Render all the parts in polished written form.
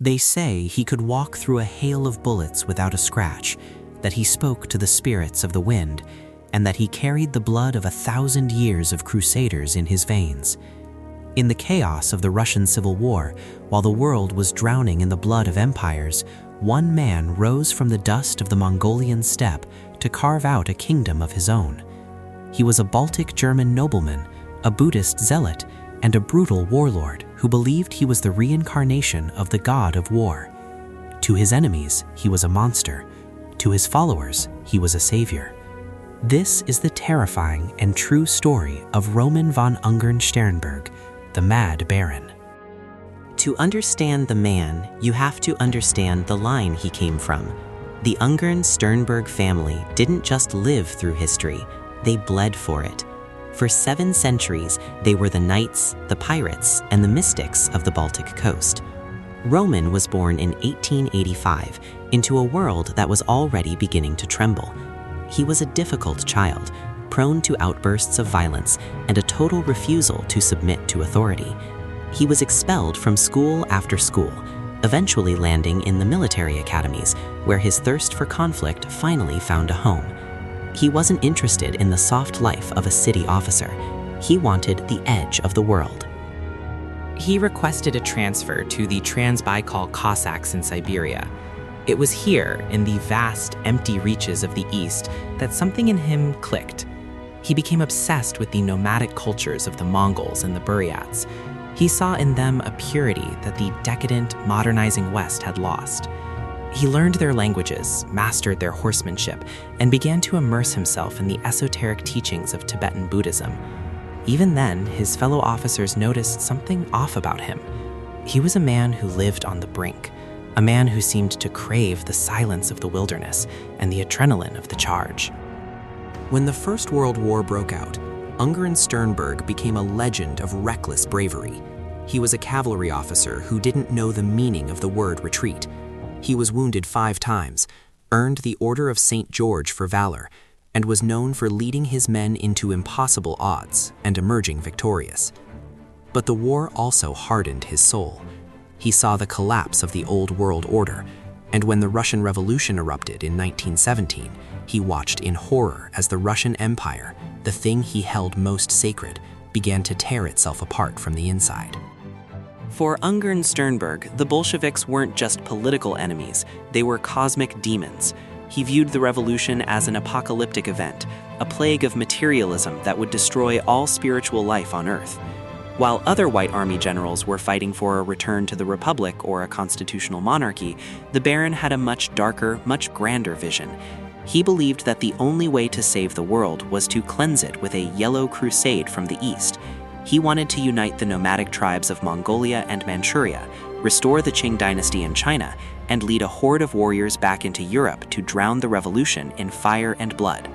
They say he could walk through a hail of bullets without a scratch, that he spoke to the spirits of the wind, and that he carried the blood of 1,000 years of crusaders in his veins. In the chaos of the Russian Civil War, while the world was drowning in the blood of empires, one man rose from the dust of the Mongolian steppe to carve out a kingdom of his own. He was a Baltic German nobleman, a Buddhist zealot, and a brutal warlord who believed he was the reincarnation of the god of war. To his enemies, he was a monster. To his followers, he was a savior. This is the terrifying and true story of Roman von Ungern-Sternberg, the Mad Baron. To understand the man, you have to understand the line he came from. The Ungern-Sternberg family didn't just live through history, they bled for it. For 7 centuries, they were the knights, the pirates, and the mystics of the Baltic coast. Roman was born in 1885 into a world that was already beginning to tremble. He was a difficult child, prone to outbursts of violence and a total refusal to submit to authority. He was expelled from school after school, eventually landing in the military academies, where his thirst for conflict finally found a home. He wasn't interested in the soft life of a city officer. He wanted the edge of the world. He requested a transfer to the Trans-Baikal Cossacks in Siberia. It was here, in the vast, empty reaches of the East, that something in him clicked. He became obsessed with the nomadic cultures of the Mongols and the Buryats. He saw in them a purity that the decadent, modernizing West had lost. He learned their languages, mastered their horsemanship, and began to immerse himself in the esoteric teachings of Tibetan Buddhism. Even then, his fellow officers noticed something off about him. He was a man who lived on the brink, a man who seemed to crave the silence of the wilderness and the adrenaline of the charge. When the First World War broke out, Ungern-Sternberg became a legend of reckless bravery. He was a cavalry officer who didn't know the meaning of the word retreat. He was wounded 5 times, earned the Order of St. George for valor, and was known for leading his men into impossible odds and emerging victorious. But the war also hardened his soul. He saw the collapse of the old world order, and when the Russian Revolution erupted in 1917, he watched in horror as the Russian Empire, the thing he held most sacred, began to tear itself apart from the inside. For Ungern-Sternberg, the Bolsheviks weren't just political enemies, they were cosmic demons. He viewed the revolution as an apocalyptic event, a plague of materialism that would destroy all spiritual life on Earth. While other White Army generals were fighting for a return to the Republic or a constitutional monarchy, the Baron had a much darker, much grander vision. He believed that the only way to save the world was to cleanse it with a yellow crusade from the east. He wanted to unite the nomadic tribes of Mongolia and Manchuria, restore the Qing dynasty in China, and lead a horde of warriors back into Europe to drown the revolution in fire and blood.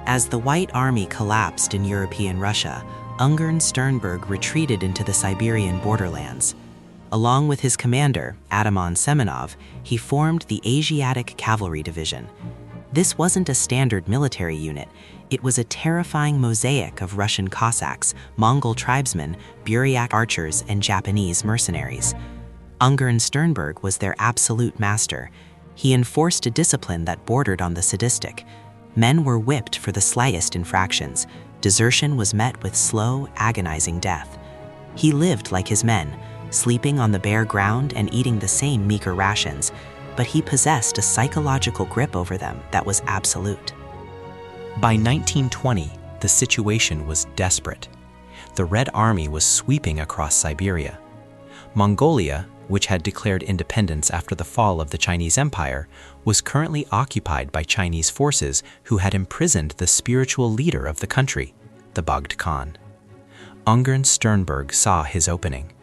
As the White Army collapsed in European Russia, Ungern-Sternberg retreated into the Siberian borderlands. Along with his commander, Ataman Semenov, he formed the Asiatic Cavalry Division. This wasn't a standard military unit. It was a terrifying mosaic of Russian Cossacks, Mongol tribesmen, Buryak archers, and Japanese mercenaries. Ungern-Sternberg was their absolute master. He enforced a discipline that bordered on the sadistic. Men were whipped for the slightest infractions. Desertion was met with slow, agonizing death. He lived like his men, sleeping on the bare ground and eating the same meager rations, but he possessed a psychological grip over them that was absolute. By 1920, the situation was desperate. The Red Army was sweeping across Siberia. Mongolia, which had declared independence after the fall of the Chinese Empire, was currently occupied by Chinese forces who had imprisoned the spiritual leader of the country, the Bogd Khan. Ungern-Sternberg saw his opening.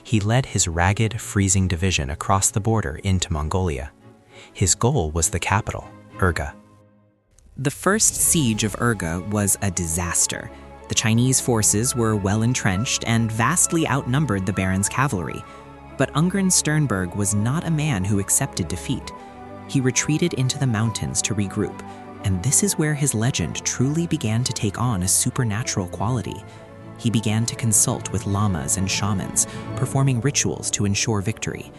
He led his ragged, freezing division across the border into Mongolia. His goal was the capital, Urga. The first siege of Urga was a disaster. The Chinese forces were well entrenched and vastly outnumbered the Baron's cavalry. But Ungern-Sternberg was not a man who accepted defeat. He retreated into the mountains to regroup, and this is where his legend truly began to take on a supernatural quality. He began to consult with lamas and shamans, performing rituals to ensure victory.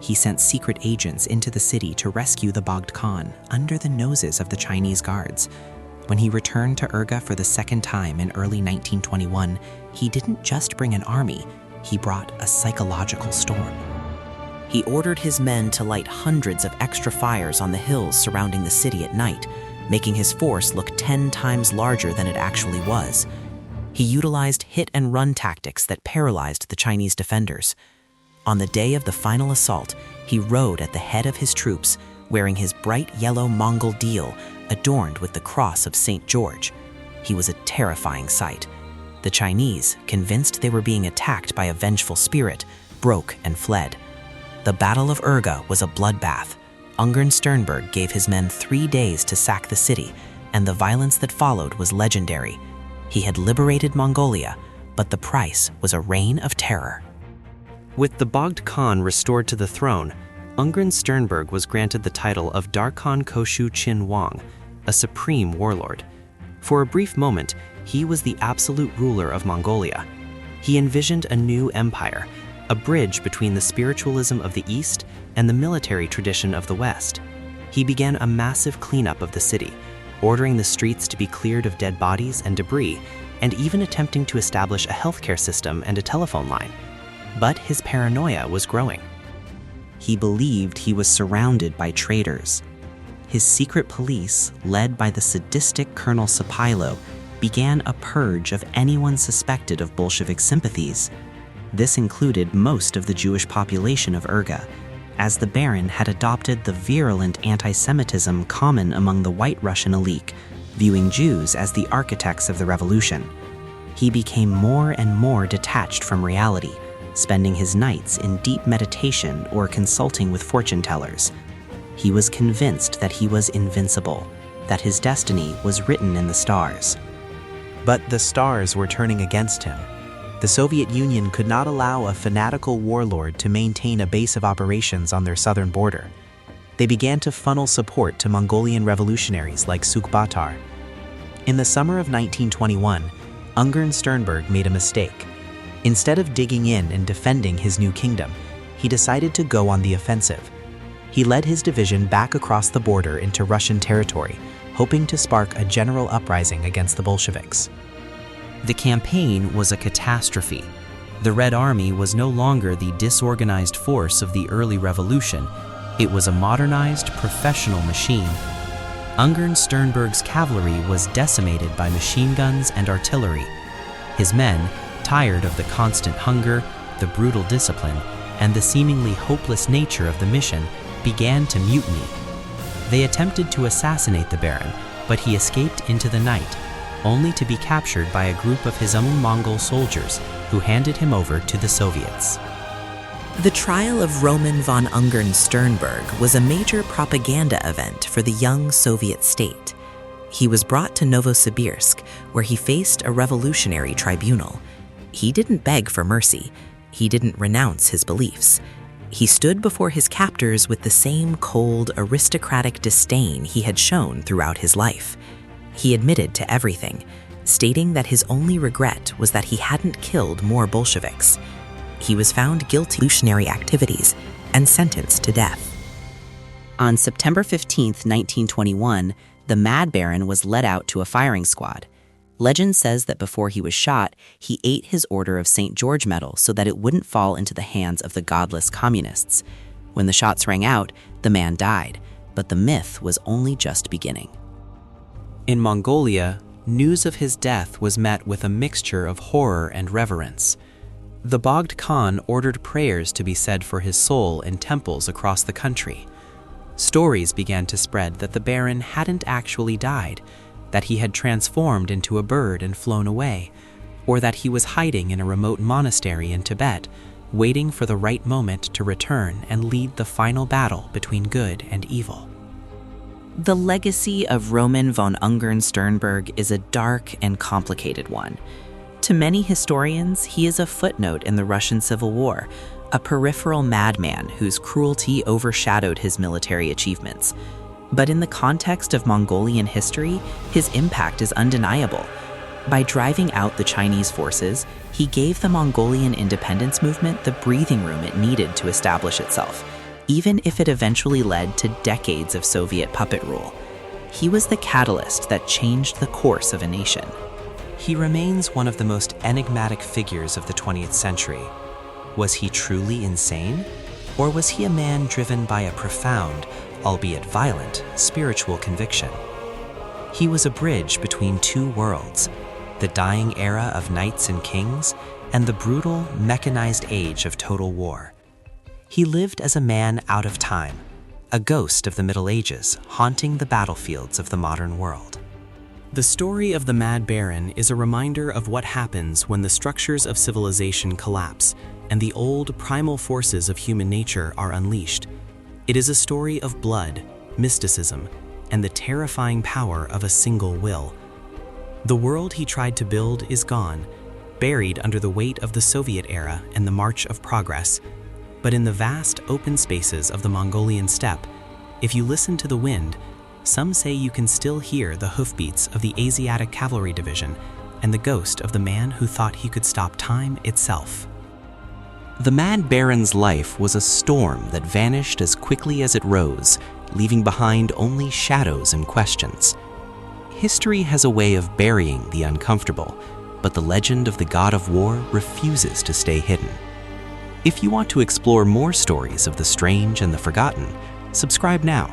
He sent secret agents into the city to rescue the Bogd Khan under the noses of the Chinese guards. When he returned to Urga for the second time in early 1921, he didn't just bring an army, he brought a psychological storm. He ordered his men to light hundreds of extra fires on the hills surrounding the city at night, making his force look 10 times larger than it actually was. He utilized hit-and-run tactics that paralyzed the Chinese defenders. On the day of the final assault, he rode at the head of his troops, wearing his bright yellow Mongol deal adorned with the cross of St. George. He was a terrifying sight. The Chinese, convinced they were being attacked by a vengeful spirit, broke and fled. The Battle of Urga was a bloodbath. Ungern-Sternberg gave his men 3 days to sack the city, and the violence that followed was legendary. He had liberated Mongolia, but the price was a reign of terror. With the Bogd Khan restored to the throne, Ungern-Sternberg was granted the title of Darkhan Koshu Chin Wang, a supreme warlord. For a brief moment, he was the absolute ruler of Mongolia. He envisioned a new empire, a bridge between the spiritualism of the East and the military tradition of the West. He began a massive cleanup of the city, ordering the streets to be cleared of dead bodies and debris, and even attempting to establish a healthcare system and a telephone line. But his paranoia was growing. He believed he was surrounded by traitors. His secret police, led by the sadistic Colonel Sapailo, began a purge of anyone suspected of Bolshevik sympathies. This included most of the Jewish population of Urga, as the Baron had adopted the virulent anti-Semitism common among the White Russian elite, viewing Jews as the architects of the revolution. He became more and more detached from reality, spending his nights in deep meditation or consulting with fortune tellers. He was convinced that he was invincible, that his destiny was written in the stars. But the stars were turning against him. The Soviet Union could not allow a fanatical warlord to maintain a base of operations on their southern border. They began to funnel support to Mongolian revolutionaries like Sukh-Batar. In the summer of 1921, Ungern-Sternberg made a mistake. Instead of digging in and defending his new kingdom, he decided to go on the offensive. He led his division back across the border into Russian territory, hoping to spark a general uprising against the Bolsheviks. The campaign was a catastrophe. The Red Army was no longer the disorganized force of the early revolution. It was a modernized, professional machine. Ungern-Sternberg's cavalry was decimated by machine guns and artillery. His men, tired of the constant hunger, the brutal discipline, and the seemingly hopeless nature of the mission, began to mutiny. They attempted to assassinate the Baron, but he escaped into the night, only to be captured by a group of his own Mongol soldiers who handed him over to the Soviets. The trial of Roman von Ungern-Sternberg was a major propaganda event for the young Soviet state. He was brought to Novosibirsk, where he faced a revolutionary tribunal. He didn't beg for mercy. He didn't renounce his beliefs. He stood before his captors with the same cold, aristocratic disdain he had shown throughout his life. He admitted to everything, stating that his only regret was that he hadn't killed more Bolsheviks. He was found guilty of revolutionary activities and sentenced to death. On September 15, 1921, the Mad Baron was led out to a firing squad. Legend says that before he was shot, he ate his Order of St. George medal so that it wouldn't fall into the hands of the godless communists. When the shots rang out, the man died, but the myth was only just beginning. In Mongolia, news of his death was met with a mixture of horror and reverence. The Bogd Khan ordered prayers to be said for his soul in temples across the country. Stories began to spread that the Baron hadn't actually died, that he had transformed into a bird and flown away, or that he was hiding in a remote monastery in Tibet, waiting for the right moment to return and lead the final battle between good and evil. The legacy of Roman von Ungern-Sternberg is a dark and complicated one. To many historians, he is a footnote in the Russian Civil War, a peripheral madman whose cruelty overshadowed his military achievements. But in the context of Mongolian history, his impact is undeniable. By driving out the Chinese forces, he gave the Mongolian independence movement the breathing room it needed to establish itself, even if it eventually led to decades of Soviet puppet rule. He was the catalyst that changed the course of a nation. He remains one of the most enigmatic figures of the 20th century. Was he truly insane? Or was he a man driven by a profound, albeit violent, spiritual conviction? He was a bridge between two worlds, the dying era of knights and kings and the brutal, mechanized age of total war. He lived as a man out of time, a ghost of the Middle Ages haunting the battlefields of the modern world. The story of the Mad Baron is a reminder of what happens when the structures of civilization collapse and the old primal forces of human nature are unleashed. It is a story of blood, mysticism, and the terrifying power of a single will. The world he tried to build is gone, buried under the weight of the Soviet era and the march of progress. But in the vast open spaces of the Mongolian steppe, if you listen to the wind, some say you can still hear the hoofbeats of the Asiatic Cavalry Division and the ghost of the man who thought he could stop time itself. The Mad Baron's life was a storm that vanished as quickly as it rose, leaving behind only shadows and questions. History has a way of burying the uncomfortable, but the legend of the god of war refuses to stay hidden. If you want to explore more stories of the strange and the forgotten, subscribe now.